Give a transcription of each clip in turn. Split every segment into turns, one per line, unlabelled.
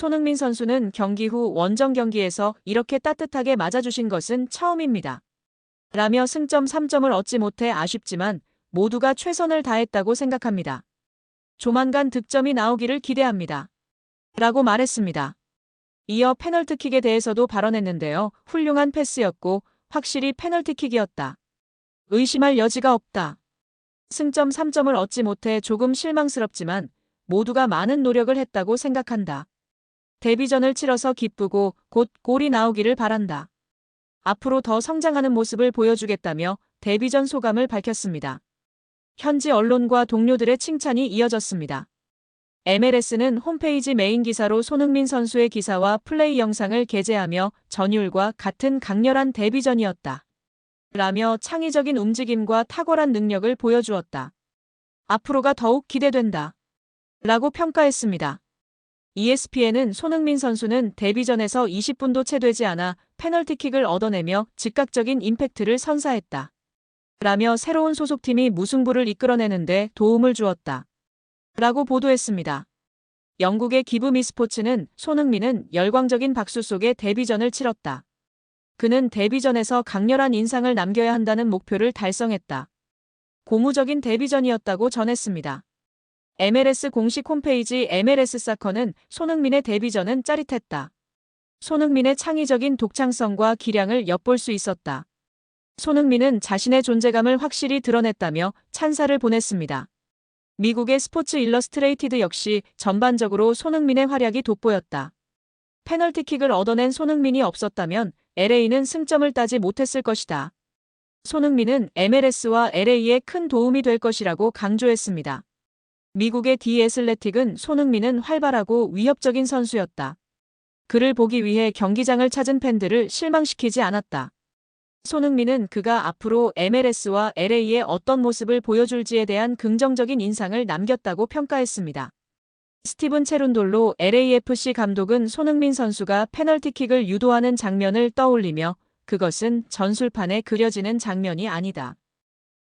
손흥민 선수는 경기 후 원정 경기에서 이렇게 따뜻하게 맞아주신 것은 처음입니다. 라며 승점 3점을 얻지 못해 아쉽지만 모두가 최선을 다했다고 생각합니다. 조만간 득점이 나오기를 기대합니다. 라고 말했습니다. 이어 페널티킥에 대해서도 발언했는데요. 훌륭한 패스였고 확실히 페널티킥이었다. 의심할 여지가 없다. 승점 3점을 얻지 못해 조금 실망스럽지만 모두가 많은 노력을 했다고 생각한다. 데뷔전을 치러서 기쁘고 곧 골이 나오기를 바란다. 앞으로 더 성장하는 모습을 보여주겠다며 데뷔전 소감을 밝혔습니다. 현지 언론과 동료들의 칭찬이 이어졌습니다. MLS는 홈페이지 메인 기사로 손흥민 선수의 기사와 플레이 영상을 게재하며 전율과 같은 강렬한 데뷔전이었다. 라며 창의적인 움직임과 탁월한 능력을 보여주었다. 앞으로가 더욱 기대된다. 라고 평가했습니다. ESPN은 손흥민 선수는 데뷔전에서 20분도 채 되지 않아 페널티킥을 얻어내며 즉각적인 임팩트를 선사했다. 라며 새로운 소속팀이 무승부를 이끌어내는데 도움을 주었다. 라고 보도했습니다. 영국의 기브미스포츠는 손흥민은 열광적인 박수 속에 데뷔전을 치렀다. 그는 데뷔전에서 강렬한 인상을 남겨야 한다는 목표를 달성했다. 고무적인 데뷔전이었다고 전했습니다. MLS 공식 홈페이지 MLS 사커는 손흥민의 데뷔전은 짜릿했다. 손흥민의 창의적인 독창성과 기량을 엿볼 수 있었다. 손흥민은 자신의 존재감을 확실히 드러냈다며 찬사를 보냈습니다. 미국의 스포츠 일러스트레이티드 역시 전반적으로 손흥민의 활약이 돋보였다. 페널티킥을 얻어낸 손흥민이 없었다면 LA는 승점을 따지 못했을 것이다. 손흥민은 MLS와 LA에 큰 도움이 될 것이라고 강조했습니다. 미국의 디 애슬레틱은 손흥민은 활발하고 위협적인 선수였다. 그를 보기 위해 경기장을 찾은 팬들을 실망시키지 않았다. 손흥민은 그가 앞으로 MLS와 LA에 어떤 모습을 보여줄지에 대한 긍정적인 인상을 남겼다고 평가했습니다. 스티븐 체룬돌로 LAFC 감독은 손흥민 선수가 페널티킥을 유도하는 장면을 떠올리며 그것은 전술판에 그려지는 장면이 아니다.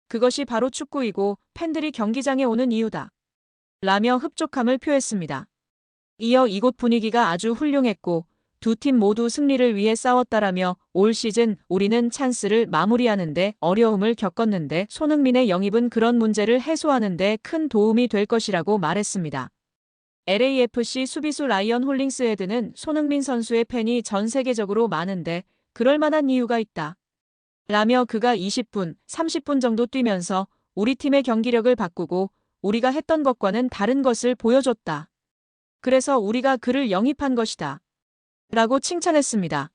그것이 바로 축구이고 팬들이 경기장에 오는 이유다. 라며 흡족함을 표했습니다. 이어 이곳 분위기가 아주 훌륭했고 두 팀 모두 승리를 위해 싸웠다라며 올 시즌 우리는 찬스를 마무리하는데 어려움을 겪었는데 손흥민의 영입은 그런 문제를 해소하는 데 큰 도움이 될 것이라고 말했습니다. LAFC 수비수 라이언 홀링스헤드는 손흥민 선수의 팬이 전 세계적으로 많은데 그럴 만한 이유가 있다. 라며 그가 20분, 30분 정도 뛰면서 우리 팀의 경기력을 바꾸고 우리가 했던 것과는 다른 것을 보여줬다. 그래서 우리가 그를 영입한 것이다. 라고 칭찬했습니다.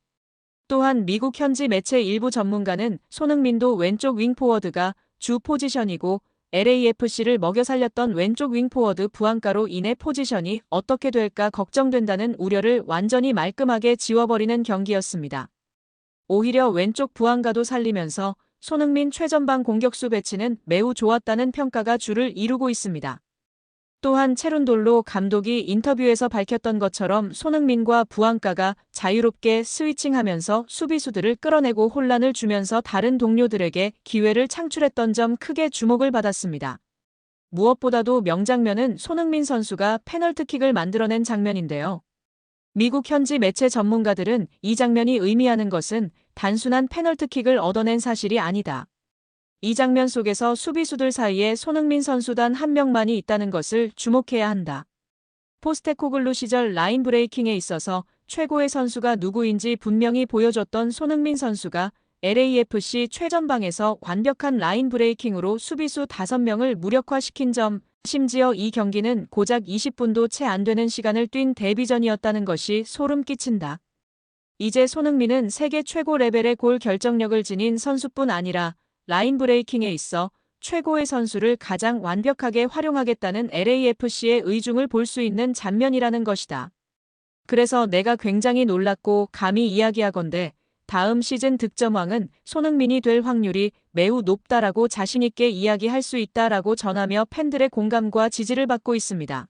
또한 미국 현지 매체 일부 전문가는 손흥민도 왼쪽 윙포워드가 주 포지션이고 LAFC를 먹여 살렸던 왼쪽 윙포워드 부안가로 인해 포지션이 어떻게 될까 걱정된다는 우려를 완전히 말끔하게 지워버리는 경기였습니다. 오히려 왼쪽 부안가도 살리면서 손흥민 최전방 공격수 배치는 매우 좋았다는 평가가 주를 이루고 있습니다. 또한 체룬돌로 감독이 인터뷰에서 밝혔던 것처럼 손흥민과 부안가가 자유롭게 스위칭하면서 수비수들을 끌어내고 혼란을 주면서 다른 동료들에게 기회를 창출했던 점 크게 주목을 받았습니다. 무엇보다도 명장면은 손흥민 선수가 페널티킥을 만들어낸 장면인데요. 미국 현지 매체 전문가들은 이 장면이 의미하는 것은 단순한 페널티킥을 얻어낸 사실이 아니다. 이 장면 속에서 수비수들 사이에 손흥민 선수 단 한 명만이 있다는 것을 주목해야 한다. 포스테코글루 시절 라인 브레이킹에 있어서 최고의 선수가 누구인지 분명히 보여줬던 손흥민 선수가 LAFC 최전방에서 완벽한 라인 브레이킹으로 수비수 5명을 무력화시킨 점, 심지어 이 경기는 고작 20분도 채 안 되는 시간을 뛴 데뷔전이었다는 것이 소름 끼친다. 이제 손흥민은 세계 최고 레벨의 골 결정력을 지닌 선수뿐 아니라 라인 브레이킹에 있어 최고의 선수를 가장 완벽하게 활용하겠다는 LAFC의 의중을 볼 수 있는 장면이라는 것이다. 그래서 내가 굉장히 놀랐고 감히 이야기하건대 다음 시즌 득점왕은 손흥민이 될 확률이 매우 높다라고 자신있게 이야기할 수 있다라고 전하며 팬들의 공감과 지지를 받고 있습니다.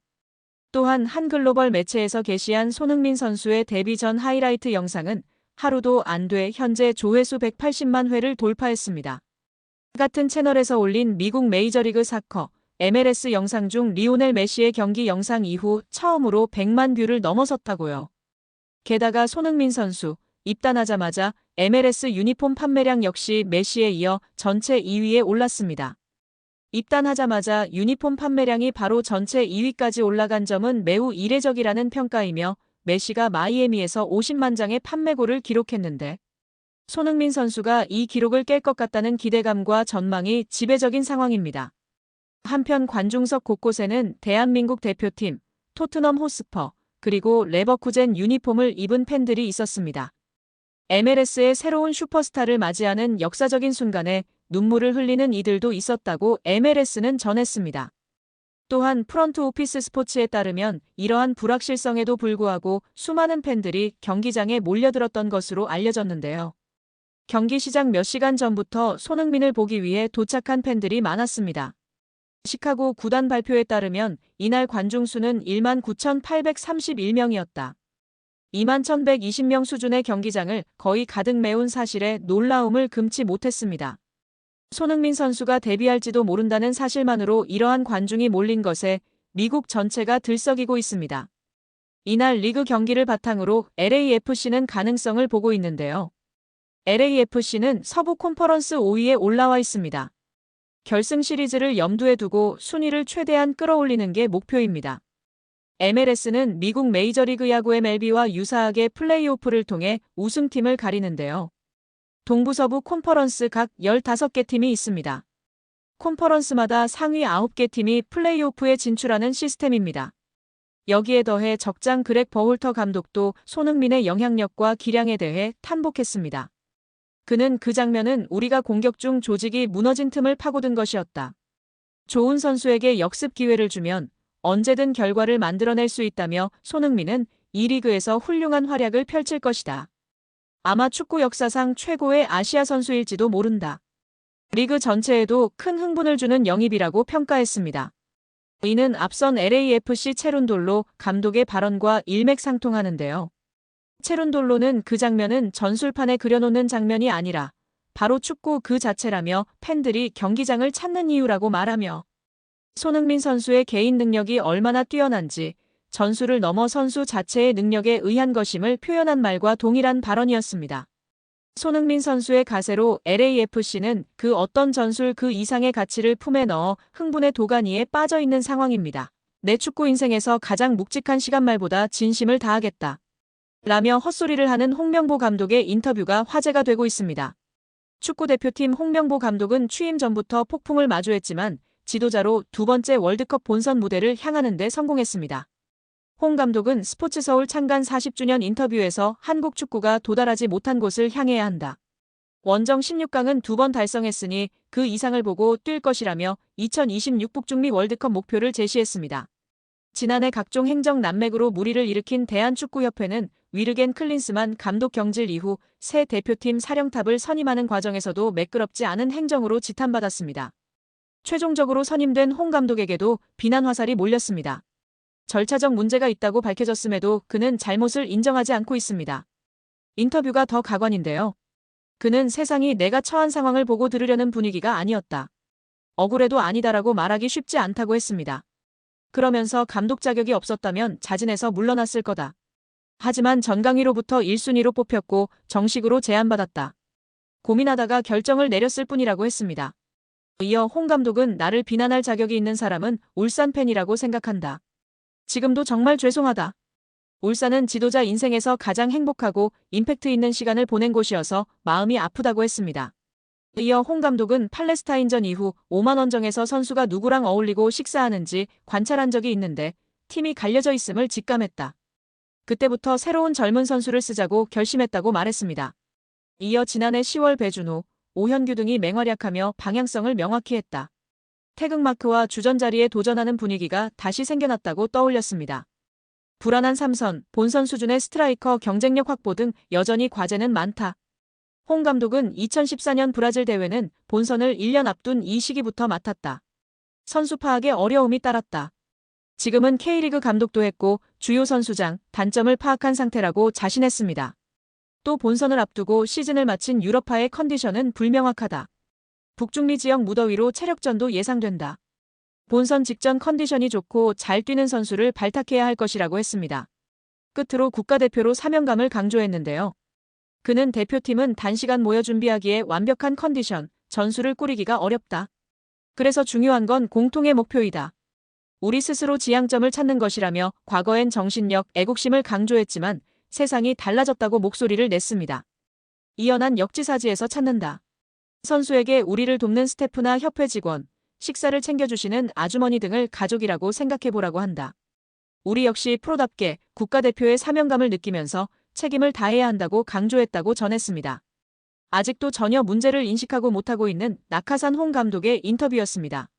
또한 한 글로벌 매체에서 게시한 손흥민 선수의 데뷔 전 하이라이트 영상은 하루도 안 돼 현재 조회수 180만 회를 돌파했습니다. 같은 채널에서 올린 미국 메이저리그 사커 MLS 영상 중 리오넬 메시의 경기 영상 이후 처음으로 100만 뷰를 넘어섰다고요. 게다가 손흥민 선수 입단하자마자 MLS 유니폼 판매량 역시 메시에 이어 전체 2위에 올랐습니다. 입단하자마자 유니폼 판매량이 바로 전체 2위까지 올라간 점은 매우 이례적이라는 평가이며 메시가 마이애미에서 50만 장의 판매고를 기록했는데 손흥민 선수가 이 기록을 깰 것 같다는 기대감과 전망이 지배적인 상황입니다. 한편 관중석 곳곳에는 대한민국 대표팀, 토트넘 호스퍼, 그리고 레버쿠젠 유니폼을 입은 팬들이 있었습니다. MLS의 새로운 슈퍼스타를 맞이하는 역사적인 순간에 눈물을 흘리는 이들도 있었다고 MLS는 전했습니다. 또한 프런트 오피스 스포츠에 따르면 이러한 불확실성에도 불구하고 수많은 팬들이 경기장에 몰려들었던 것으로 알려졌는데요. 경기 시작 몇 시간 전부터 손흥민을 보기 위해 도착한 팬들이 많았습니다. 시카고 구단 발표에 따르면 이날 관중 수는 19,831명이었다. 21,120명 수준의 경기장을 거의 가득 메운 사실에 놀라움을 금치 못했습니다. 손흥민 선수가 데뷔할지도 모른다는 사실만으로 이러한 관중이 몰린 것에 미국 전체가 들썩이고 있습니다. 이날 리그 경기를 바탕으로 LAFC는 가능성을 보고 있는데요. LAFC는 서부 컨퍼런스 5위에 올라와 있습니다. 결승 시리즈를 염두에 두고 순위를 최대한 끌어올리는 게 목표입니다. MLS는 미국 메이저리그 야구 MLB와 유사하게 플레이오프를 통해 우승팀을 가리는데요. 동부서부 컨퍼런스 각 15개 팀이 있습니다. 컨퍼런스마다 상위 9개 팀이 플레이오프에 진출하는 시스템입니다. 여기에 더해 적장 그렉 버홀터 감독도 손흥민의 영향력과 기량에 대해 탄복했습니다. 그는 그 장면은 우리가 공격 중 조직이 무너진 틈을 파고든 것이었다. 좋은 선수에게 역습 기회를 주면 언제든 결과를 만들어낼 수 있다며 손흥민은 이 리그에서 훌륭한 활약을 펼칠 것이다. 아마 축구 역사상 최고의 아시아 선수일지도 모른다. 리그 전체에도 큰 흥분을 주는 영입이라고 평가했습니다. 이는 앞선 LAFC 체룬돌로 감독의 발언과 일맥상통하는데요. 체룬돌로는 그 장면은 전술판에 그려놓는 장면이 아니라 바로 축구 그 자체라며 팬들이 경기장을 찾는 이유라고 말하며 손흥민 선수의 개인 능력이 얼마나 뛰어난지 전술을 넘어 선수 자체의 능력에 의한 것임을 표현한 말과 동일한 발언이었습니다. 손흥민 선수의 가세로 LAFC는 그 어떤 전술 그 이상의 가치를 품에 넣어 흥분의 도가니에 빠져 있는 상황입니다. 내 축구 인생에서 가장 묵직한 시간 말보다 진심을 다하겠다. 라며 헛소리를 하는 홍명보 감독의 인터뷰가 화제가 되고 있습니다. 축구대표팀 홍명보 감독은 취임 전부터 폭풍을 마주했지만 지도자로 두 번째 월드컵 본선 무대를 향하는 데 성공했습니다. 홍 감독은 스포츠서울 창간 40주년 인터뷰에서 한국 축구가 도달하지 못한 곳을 향해야 한다. 원정 16강은 2번 달성했으니 그 이상을 보고 뛸 것이라며 2026 북중미 월드컵 목표를 제시했습니다. 지난해 각종 행정 난맥으로 물의를 일으킨 대한축구협회는 위르겐 클린스만 감독 경질 이후 새 대표팀 사령탑을 선임하는 과정에서도 매끄럽지 않은 행정으로 지탄받았습니다. 최종적으로 선임된 홍 감독에게도 비난 화살이 몰렸습니다. 절차적 문제가 있다고 밝혀졌음에도 그는 잘못을 인정하지 않고 있습니다. 인터뷰가 더 가관인데요. 그는 세상이 내가 처한 상황을 보고 들으려는 분위기가 아니었다. 억울해도 아니다라고 말하기 쉽지 않다고 했습니다. 그러면서 감독 자격이 없었다면 자진해서 물러났을 거다. 하지만 전강위로부터 1순위로 뽑혔고 정식으로 제안받았다. 고민하다가 결정을 내렸을 뿐이라고 했습니다. 이어 홍 감독은 나를 비난할 자격이 있는 사람은 울산 팬이라고 생각한다. 지금도 정말 죄송하다. 울산은 지도자 인생에서 가장 행복하고 임팩트 있는 시간을 보낸 곳이어서 마음이 아프다고 했습니다. 이어 홍 감독은 팔레스타인전 이후 오만원정에서 선수가 누구랑 어울리고 식사하는지 관찰한 적이 있는데 팀이 갈려져 있음을 직감했다. 그때부터 새로운 젊은 선수를 쓰자고 결심했다고 말했습니다. 이어 지난해 10월 배준호, 오현규 등이 맹활약하며 방향성을 명확히 했다. 태극마크와 주전 자리에 도전하는 분위기가 다시 생겨났다고 떠올렸습니다. 불안한 삼선, 본선 수준의 스트라이커 경쟁력 확보 등 여전히 과제는 많다. 홍 감독은 2014년 브라질 대회는 본선을 1년 앞둔 이 시기부터 맡았다. 선수 파악에 어려움이 따랐다. 지금은 K리그 감독도 했고 주요 선수장, 단점을 파악한 상태라고 자신했습니다. 또 본선을 앞두고 시즌을 마친 유럽파의 컨디션은 불명확하다. 북중미 지역 무더위로 체력전도 예상된다. 본선 직전 컨디션이 좋고 잘 뛰는 선수를 발탁해야 할 것이라고 했습니다. 끝으로 국가대표로 사명감을 강조했는데요. 그는 대표팀은 단시간 모여 준비하기에 완벽한 컨디션, 전술을 꾸리기가 어렵다. 그래서 중요한 건 공통의 목표이다. 우리 스스로 지향점을 찾는 것이라며 과거엔 정신력, 애국심을 강조했지만 세상이 달라졌다고 목소리를 냈습니다. 이연한 역지사지에서 찾는다. 선수에게 우리를 돕는 스태프나 협회 직원, 식사를 챙겨주시는 아주머니 등을 가족이라고 생각해보라고 한다. 우리 역시 프로답게 국가대표의 사명감을 느끼면서 책임을 다해야 한다고 강조했다고 전했습니다. 아직도 전혀 문제를 인식하고 못하고 있는 낙하산 홍 감독의 인터뷰였습니다.